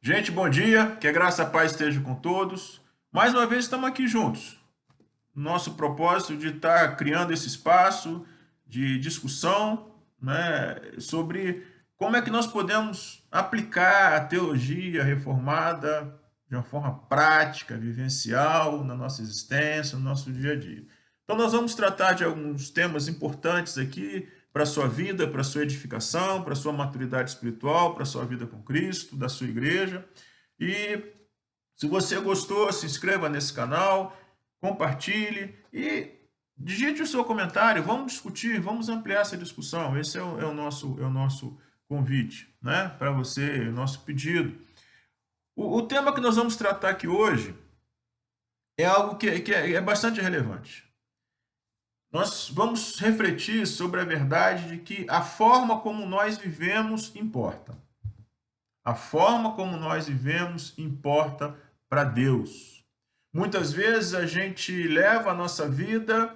Gente, bom dia, que a graça e a paz estejam com todos. Mais uma vez estamos aqui juntos. Nosso propósito de estar criando esse espaço de discussão, né, sobre como é que nós podemos aplicar a teologia reformada de uma forma prática, vivencial, na nossa existência, no nosso dia a dia. Então nós vamos tratar de alguns temas importantes aqui para a sua vida, para a sua edificação, para a sua maturidade espiritual, para a sua vida com Cristo, da sua igreja. E se você gostou, se inscreva nesse canal, compartilhe e digite o seu comentário. Vamos discutir, vamos ampliar essa discussão. Esse é o nosso convite, né, para você, o nosso pedido. O tema que nós vamos tratar aqui hoje é algo que é bastante relevante. Nós vamos refletir sobre a verdade de que a forma como nós vivemos importa. A forma como nós vivemos importa para Deus. Muitas vezes a gente leva a nossa vida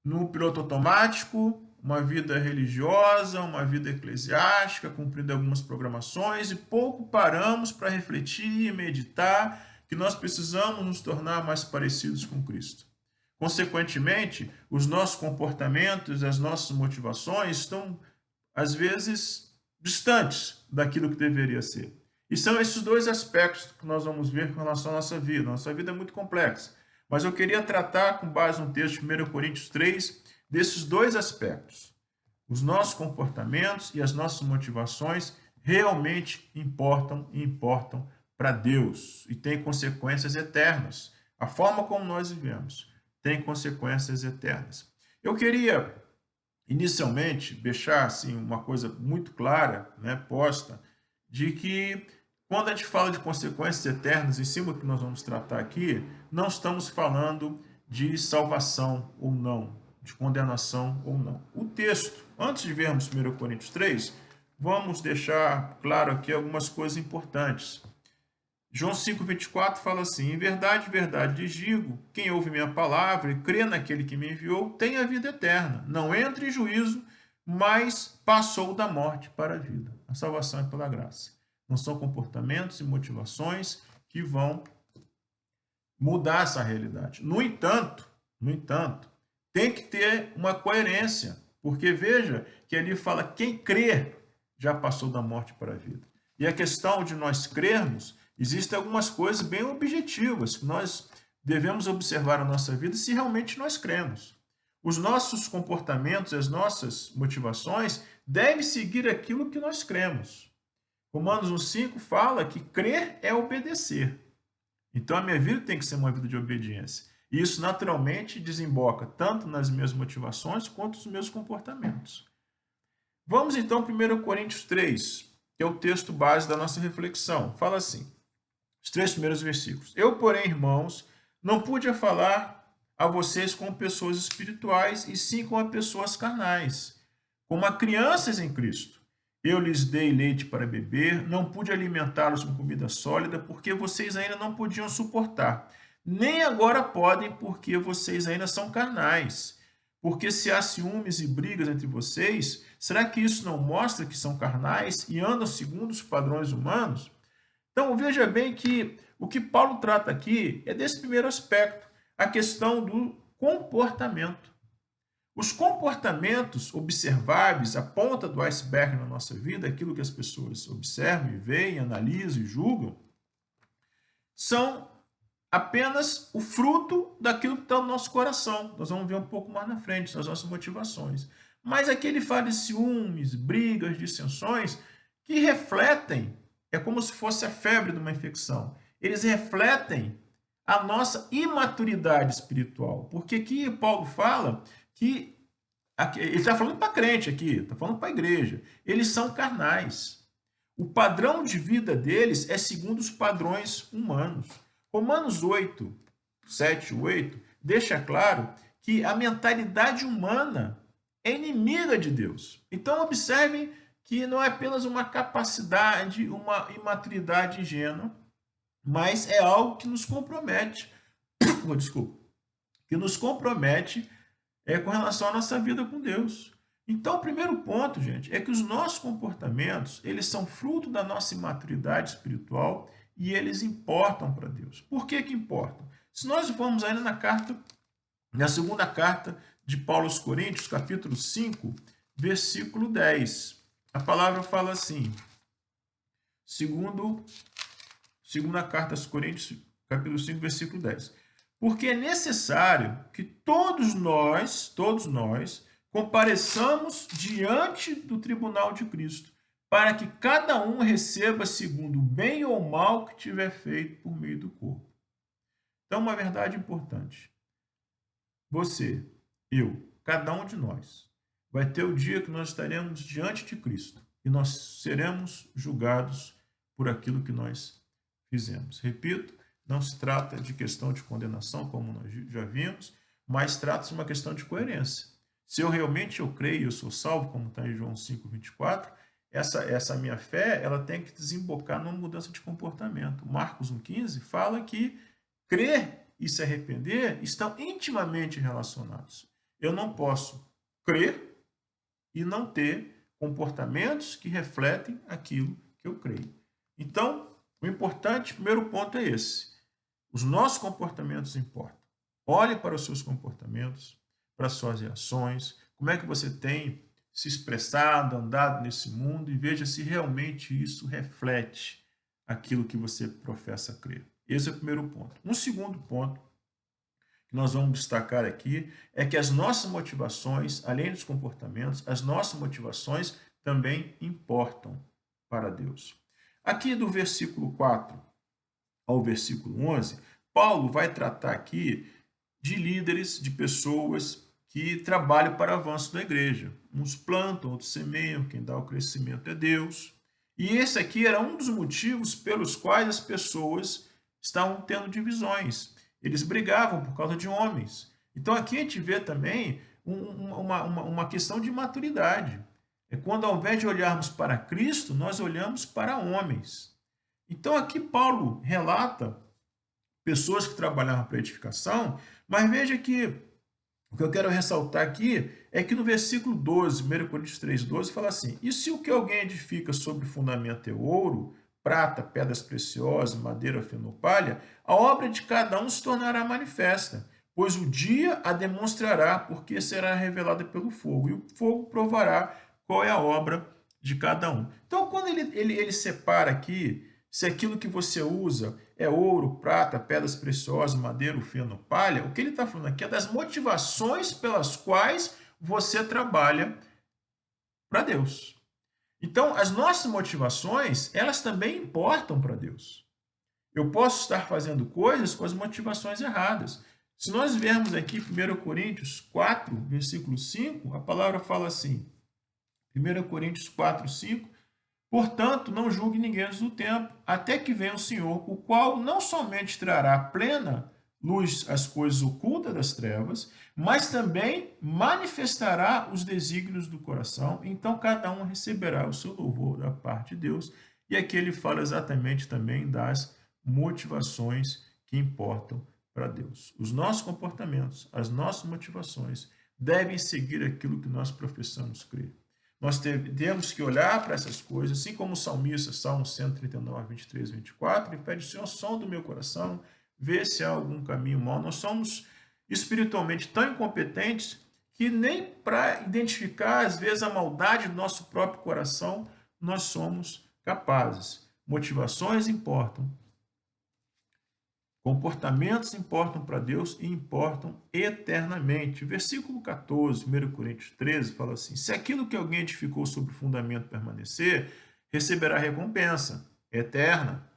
no piloto automático, uma vida religiosa, uma vida eclesiástica, cumprindo algumas programações, e pouco paramos para refletir e meditar que nós precisamos nos tornar mais parecidos com Cristo. Consequentemente, os nossos comportamentos, as nossas motivações estão, às vezes, distantes daquilo que deveria ser. E são esses dois aspectos que nós vamos ver com relação à nossa vida. Nossa vida é muito complexa. Mas eu queria tratar, com base no texto de 1 Coríntios 3, desses dois aspectos. Os nossos comportamentos e as nossas motivações realmente importam e importam para Deus. E têm consequências eternas. A forma como nós vivemos tem consequências eternas. Eu queria, inicialmente, deixar assim, uma coisa muito clara, né, posta, de que quando a gente fala de consequências eternas, em cima do que nós vamos tratar aqui, não estamos falando de salvação ou não, de condenação ou não. O texto, antes de vermos 1 Coríntios 3, vamos deixar claro aqui algumas coisas importantes. João 5,24 fala assim: em verdade, verdade lhes digo, quem ouve minha palavra e crê naquele que me enviou, tem a vida eterna. Não entra em juízo, mas passou da morte para a vida. A salvação é pela graça. Não são comportamentos e motivações que vão mudar essa realidade. No entanto, tem que ter uma coerência, porque veja que ali fala quem crê já passou da morte para a vida. E a questão de nós crermos, existem algumas coisas bem objetivas que nós devemos observar na nossa vida se realmente nós cremos. Os nossos comportamentos, as nossas motivações devem seguir aquilo que nós cremos. Romanos 1,5 fala que crer é obedecer. Então a minha vida tem que ser uma vida de obediência. E isso naturalmente desemboca tanto nas minhas motivações quanto nos meus comportamentos. Vamos então a 1 Coríntios 3, que é o texto base da nossa reflexão. Fala assim, os 3 primeiros versículos. Eu, porém, irmãos, não pude falar a vocês como pessoas espirituais, e sim como pessoas carnais, como a crianças em Cristo. Eu lhes dei leite para beber, não pude alimentá-los com comida sólida, porque vocês ainda não podiam suportar. Nem agora podem, porque vocês ainda são carnais. Porque se há ciúmes e brigas entre vocês, será que isso não mostra que são carnais e andam segundo os padrões humanos? Então, veja bem que o que Paulo trata aqui é desse primeiro aspecto, a questão do comportamento. Os comportamentos observáveis, a ponta do iceberg na nossa vida, aquilo que as pessoas observam e veem, analisam e julgam, são apenas o fruto daquilo que está no nosso coração. Nós vamos ver um pouco mais na frente, nas nossas motivações. Mas aqui ele fala de ciúmes, brigas, dissensões, que refletem, é como se fosse a febre de uma infecção. Eles refletem a nossa imaturidade espiritual. Porque aqui Paulo fala que, ele está falando para crente aqui, está falando para a igreja, eles são carnais. O padrão de vida deles é segundo os padrões humanos. Romanos 8, 7, 8, deixa claro que a mentalidade humana é inimiga de Deus. Então, observem que não é apenas uma capacidade, uma imaturidade ingênua, mas é algo que nos compromete, que nos compromete com relação à nossa vida com Deus. Então, o primeiro ponto, gente, é que os nossos comportamentos, eles são fruto da nossa imaturidade espiritual e eles importam para Deus. Por que que importam? Se nós formos ainda na segunda carta de Paulo aos Coríntios, capítulo 5, versículo 10, a palavra fala assim, segunda carta aos Coríntios, capítulo 5, versículo 10. Porque é necessário que todos nós, compareçamos diante do tribunal de Cristo, para que cada um receba segundo o bem ou mal que tiver feito por meio do corpo. Então, uma verdade importante. Você, eu, cada um de nós, vai ter o dia que nós estaremos diante de Cristo e nós seremos julgados por aquilo que nós fizemos. Repito, não se trata de questão de condenação, como nós já vimos, mas trata-se de uma questão de coerência. Se eu realmente creio, eu sou salvo, como está em João 5,24, essa minha fé ela tem que desembocar numa mudança de comportamento. Marcos 1,15 fala que crer e se arrepender estão intimamente relacionados. Eu não posso crer e não ter comportamentos que refletem aquilo que eu creio. Então, o importante, primeiro ponto é esse. Os nossos comportamentos importam. Olhe para os seus comportamentos, para as suas reações, como é que você tem se expressado, andado nesse mundo e veja se realmente isso reflete aquilo que você professa crer. Esse é o primeiro ponto. Um segundo ponto que nós vamos destacar aqui é que as nossas motivações, além dos comportamentos, as nossas motivações também importam para Deus. Aqui do versículo 4 ao versículo 11, Paulo vai tratar aqui de líderes, de pessoas que trabalham para o avanço da igreja. Uns plantam, outros semeiam, quem dá o crescimento é Deus. E esse aqui era um dos motivos pelos quais as pessoas estavam tendo divisões. Eles brigavam por causa de homens. Então aqui a gente vê também uma questão de maturidade. É quando ao invés de olharmos para Cristo, nós olhamos para homens. Então aqui Paulo relata pessoas que trabalhavam para edificação, mas veja que o que eu quero ressaltar aqui é que no versículo 12, 1 Coríntios 3,12, fala assim: e se o que alguém edifica sobre fundamento é ouro, prata, pedras preciosas, madeira, feno, palha, a obra de cada um se tornará manifesta, pois o dia a demonstrará, porque será revelada pelo fogo, e o fogo provará qual é a obra de cada um. Então, quando ele separa aqui, se aquilo que você usa é ouro, prata, pedras preciosas, madeira, feno, palha, o que ele está falando aqui é das motivações pelas quais você trabalha para Deus. Então, as nossas motivações, elas também importam para Deus. Eu posso estar fazendo coisas com as motivações erradas. Se nós vermos aqui 1 Coríntios 4, versículo 5, a palavra fala assim, 1 Coríntios 4, 5, portanto, não julgue ninguém antes do tempo, até que venha o Senhor, o qual não somente trará plena luz às coisas ocultas das trevas, mas também manifestará os desígnios do coração. Então, cada um receberá o seu louvor da parte de Deus. E aqui ele fala exatamente também das motivações que importam para Deus. Os nossos comportamentos, as nossas motivações devem seguir aquilo que nós professamos crer. Nós temos que olhar para essas coisas, assim como o salmista, Salmo 139, 23, 24, ele pede, Senhor, som do meu coração, vê se há algum caminho mau. Nós somos espiritualmente tão incompetentes que nem para identificar, às vezes, a maldade do nosso próprio coração, nós somos capazes. Motivações importam. Comportamentos importam para Deus e importam eternamente. Versículo 14, 1 Coríntios 13, fala assim, se aquilo que alguém edificou sobre o fundamento permanecer, receberá recompensa eterna.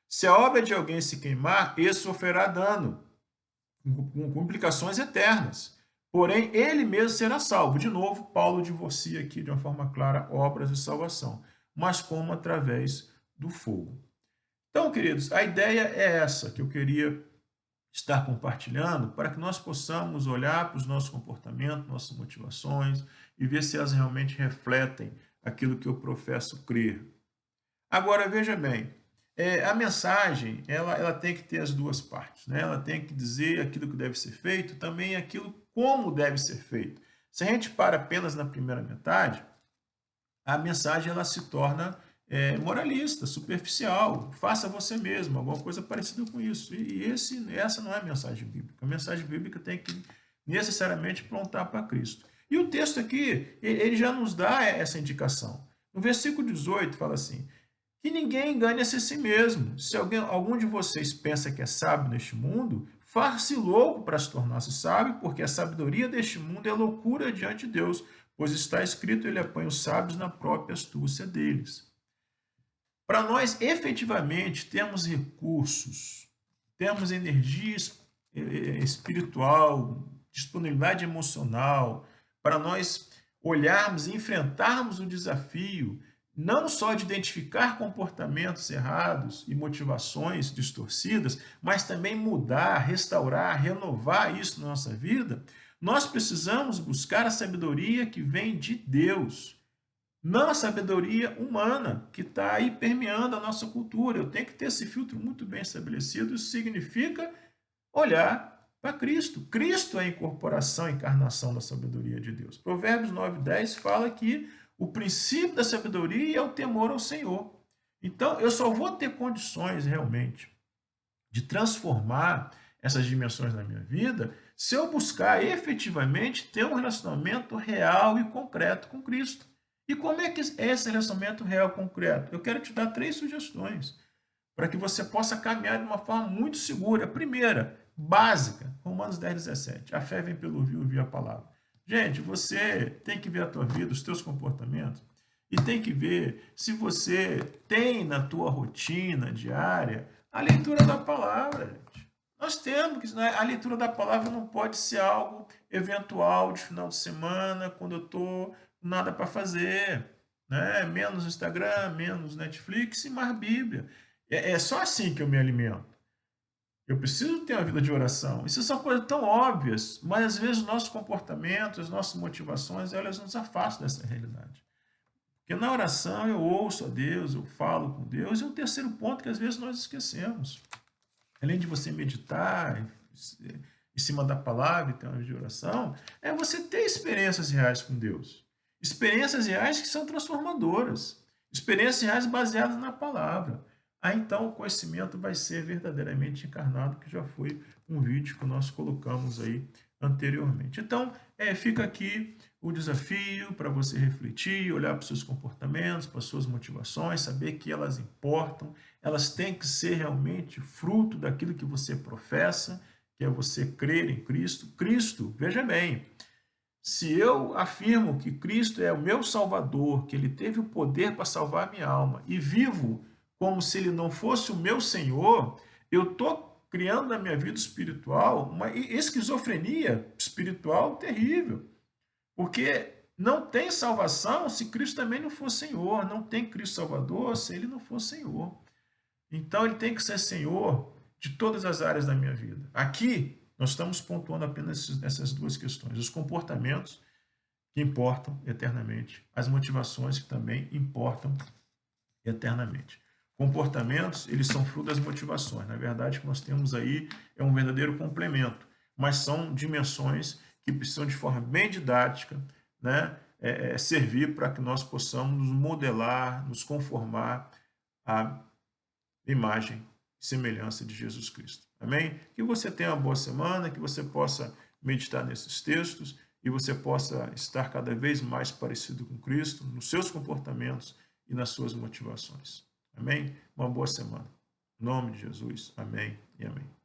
Se a obra de alguém se queimar, esse sofrerá dano, com implicações eternas. Porém, ele mesmo será salvo. De novo, Paulo divorcia aqui de uma forma clara obras de salvação, mas como através do fogo. Então, queridos, a ideia é essa que eu queria estar compartilhando para que nós possamos olhar para os nossos comportamentos, nossas motivações e ver se elas realmente refletem aquilo que eu professo crer. Agora, veja bem, a mensagem ela tem que ter as duas partes, né? Ela tem que dizer aquilo que deve ser feito, também aquilo como deve ser feito. Se a gente para apenas na primeira metade, a mensagem ela se torna moralista, superficial, faça você mesmo, alguma coisa parecida com isso. Essa não é a mensagem bíblica. A mensagem bíblica tem que necessariamente apontar para Cristo. E o texto aqui, ele já nos dá essa indicação. No versículo 18 fala assim: que ninguém engane-se a si mesmo. Se algum de vocês pensa que é sábio neste mundo, faz-se louco para se tornar-se sábio, porque a sabedoria deste mundo é loucura diante de Deus, pois está escrito, ele apanha os sábios na própria astúcia deles. Para nós efetivamente termos recursos, termos energia espiritual, disponibilidade emocional, para nós olharmos e enfrentarmos o desafio não só de identificar comportamentos errados e motivações distorcidas, mas também mudar, restaurar, renovar isso na nossa vida, nós precisamos buscar a sabedoria que vem de Deus, não a sabedoria humana que está aí permeando a nossa cultura. Eu tenho que ter esse filtro muito bem estabelecido. Isso significa olhar para Cristo. Cristo é a incorporação, a encarnação da sabedoria de Deus. Provérbios 9:10 fala que o princípio da sabedoria é o temor ao Senhor. Então, eu só vou ter condições realmente de transformar essas dimensões na minha vida se eu buscar efetivamente ter um relacionamento real e concreto com Cristo. E como é que é esse relacionamento real e concreto? Eu quero te dar 3 sugestões para que você possa caminhar de uma forma muito segura. A primeira, básica, Romanos 10:17. A fé vem pelo ouvir a palavra. Gente, você tem que ver a tua vida, os teus comportamentos, e tem que ver se você tem na tua rotina diária a leitura da palavra, gente. Nós temos que, a leitura da palavra não pode ser algo eventual de final de semana, quando eu estou nada para fazer, né? Menos Instagram, menos Netflix e mais Bíblia. É só assim que eu me alimento. Eu preciso ter uma vida de oração. Isso são coisas tão óbvias, mas às vezes os nossos comportamentos, as nossas motivações, elas nos afastam dessa realidade. Porque na oração eu ouço a Deus, eu falo com Deus, e o terceiro ponto que às vezes nós esquecemos. Além de você meditar em cima da palavra e ter uma vida de oração, é você ter experiências reais com Deus. Experiências reais que são transformadoras. Experiências reais baseadas na palavra. Aí então o conhecimento vai ser verdadeiramente encarnado, que já foi um vídeo que nós colocamos aí anteriormente. Então, fica aqui o desafio para você refletir, olhar para os seus comportamentos, para as suas motivações, saber que elas importam, elas têm que ser realmente fruto daquilo que você professa, que é você crer em Cristo. Cristo, veja bem, se eu afirmo que Cristo é o meu Salvador, que Ele teve o poder para salvar a minha alma, e vivo como se Ele não fosse o meu Senhor, eu estou criando na minha vida espiritual uma esquizofrenia espiritual terrível. Porque não tem salvação se Cristo também não for Senhor. Não tem Cristo Salvador se Ele não for Senhor. Então, Ele tem que ser Senhor de todas as áreas da minha vida. Aqui, nós estamos pontuando apenas essas 2 questões. Os comportamentos que importam eternamente. As motivações que também importam eternamente. Comportamentos, eles são fruto das motivações. Na verdade, o que nós temos aí é um verdadeiro complemento. Mas são dimensões que precisam de forma bem didática, né, servir para que nós possamos nos modelar, nos conformar à imagem e semelhança de Jesus Cristo. Amém? Que você tenha uma boa semana, que você possa meditar nesses textos e você possa estar cada vez mais parecido com Cristo nos seus comportamentos e nas suas motivações. Amém? Uma boa semana. Em nome de Jesus. Amém e amém.